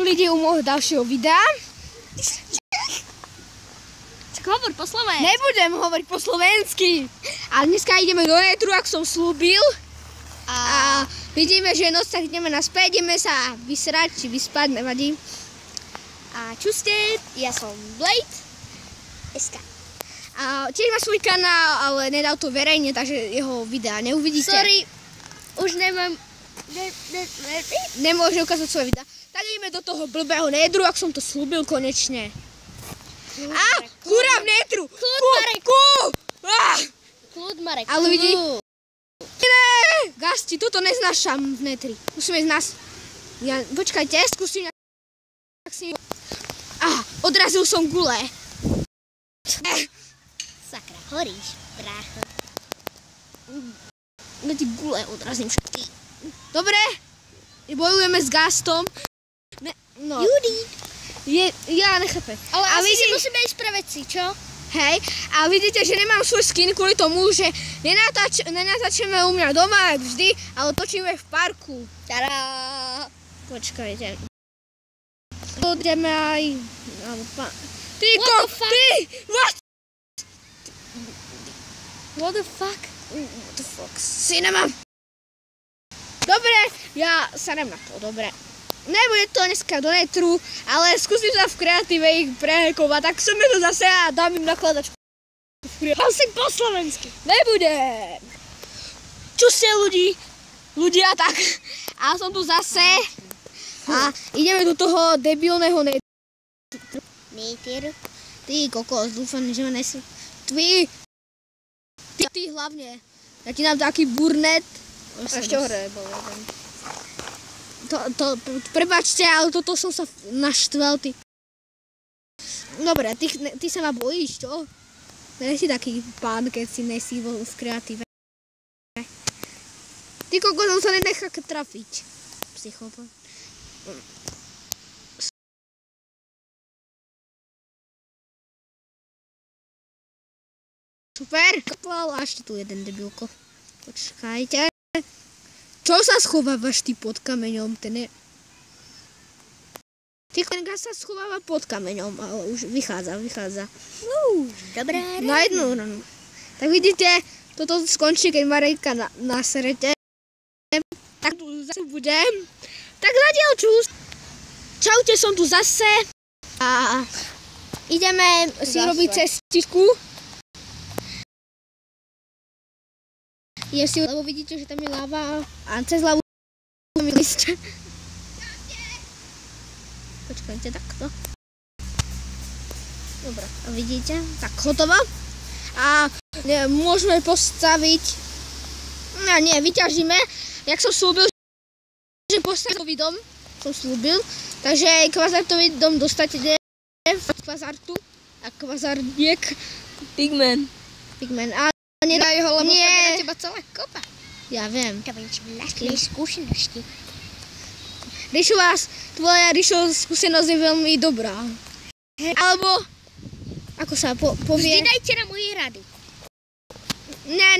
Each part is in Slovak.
lidi u môjho ďalšieho videa. Hovor po slovensky. Nebudem hovoriť po slovensky. Ale dneska ideme do netru, ak som slúbil. A vidíme, že noc, tak ideme naspäť, ideme sa vysrať, či vyspať, nevadí. A čuste, ja som Blade SK. A tiež má svoj kanál, ale nedal to verejne, takže jeho videa neuvidíte. Sorry, už nemám... Nemôže ukázať svoje videa. Tak ideme do toho blbého netru, ak som to slúbil konečne. A hurá v netru! Kľud, Marek! Kľud, Marek! Ale vidí... Gasti, toto neznášam v netri. Musíme ísť počkajte, skúsim... odrazil som gule. Sakra, horíš, brácho. No ty gule odrazím všetky. Dobre, bojujeme s Gastom. No. Judy. Ja nechápem. Ale asi si musíme ísť pre veci, čo? Hej, a vidíte, že nemám svoj skin kvôli tomu, že nenatáčame u mňa doma, jak vždy, ale točíme v parku. Tadá! Počkajte. Ideme aj... Ty, What the fuck? What the fuck? Cinema! Dobre, ja sa nem na to, dobre. Nebude to dneska do netru, ale skúsim sa v kreatíve ich prehekovať, tak som to zase a dám im nakladačku. Hlasím po slovensky. Nebudem. Čuste ľudia tak. A som tu zase a ideme do toho debilného netru. Ty kokos, dúfam, že ma nesi... Ty hlavne. Ja ti dám taký burnet. Ešte hore bol jeden. Prepáčte, ale toto som sa naštval, ty. Dobre, ty sa ma bojíš, čo? Ne si taký pán, keď si nesí v kreatíve. Ty kokos, on sa nenechá trafiť. Psychopat. Super. A ešte tu jeden debilko. Počkajte. Čo sa schovávaš ty pod kameňom? Ty Gas sa schováva pod kameňom, ale už vychádza. Dobrá rána. Na jednu ranu. Tak vidíte, toto skončí, keď Marejka naserete. Tak tu zase budem. Tak zatiaľ čus. Čaute, som tu zase. A ideme si robiť cestičku. Lebo vidíte, že tam je láva a cez lávu liste. Počkajte, takto. Dobre, a vidíte? Tak hotovo. A môžeme postaviť... vyťažíme. Jak som slúbil, že postavitový dom. Som slúbil. Takže kvazartový dom dostanete v kvazartu. A kvazardiek Pigman. A Dajú ho, lebo to na teba celá kopa. Ja viem. To budeš vlastnej skúsenosti. Tvoja skúsenosť je veľmi dobrá. Alebo, ako sa povie... Vždy dajte na moje rady.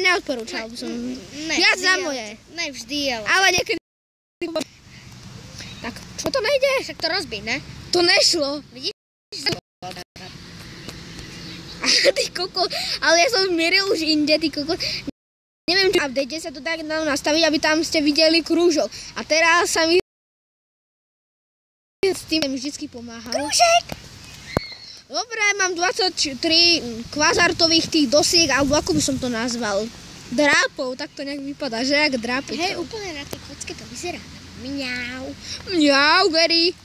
Neodporúčal by som. Viac na moje. Ne vždy, ale... Ale niekedy... Tak, čo to nejde? Však to rozbí, ne? To nešlo. Vidíš? Ty koko, ale ja som mieril už inde, ty koko. Neviem, či v update sa to tak dalo nastaviť, aby tam ste videli krúžok. A teraz sa mi s tým vždycky pomáhal. Krúžek! Dobre, mám 23 kvazartových tých dosiek, alebo ako by som to nazval. Drápov, tak to nejak vypadá, že jak drápy. Hej, úplne na tej kocke to vyzerá. Mňau, Gary.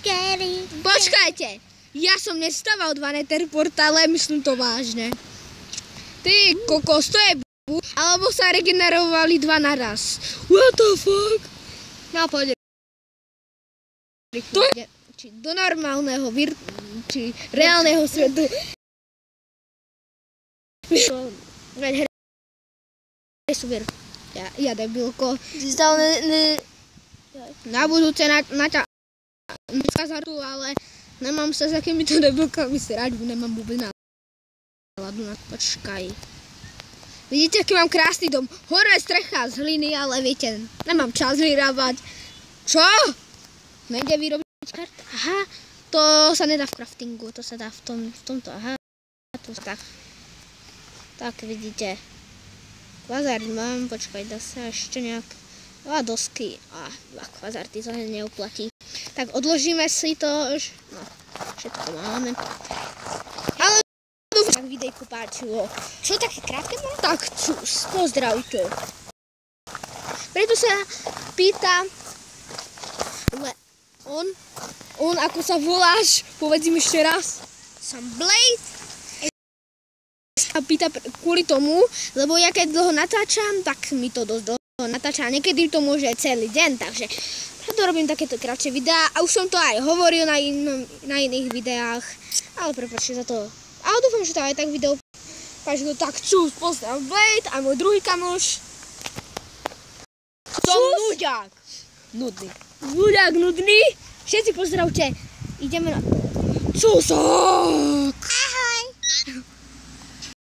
Gary. Počkajte. Ja som nestával 2 nether portále, myslím to vážne. Ty kokos, to je alebo sa regenerovali 2 naraz. What the fuck? No poď. To je do normálneho, či reálneho svetu. Veď hry sú ja debilko. Na budúce ale nemám sa s akýmito debilkami srať, nemám vôbec náladu na to. Počkaj. Vidíte, aký mám krásny dom. Hore strecha z hliny, ale viete, nemám čas vyrábať. Čo? Nejde vyrobiť Aha, to sa nedá v craftingu, to sa dá v tomto, aha. Tu tak. Tak vidíte. Kvazart mám, počkaj, dá sa ešte nejak... A dosky. A dva kvazarty, to neuplatí. Tak odložíme si to už. No, všetko máme. Ale dúfam, tak videjku páčilo. Čo také krátke bolo? Tak čus, pozdravte. Preto sa pýta on ako sa voláš, povedz mi ešte raz. Som Blade. A pýta kvôli tomu, lebo ja keď dlho natáčam, tak mi to dosť dlho natáča. Niekedy to môže celý deň, takže to robím takéto kratšie videá. A už som to aj hovoril na iných videách, ale prepáčte za to. Ale dúfam, že to aj tak video páčilo. Tak čus, pozdrav Blade a môj druhý kamoš. Som nuďák. Nudný. Nuďák nudný. Všetci pozdravte. Ideme na to. Čus!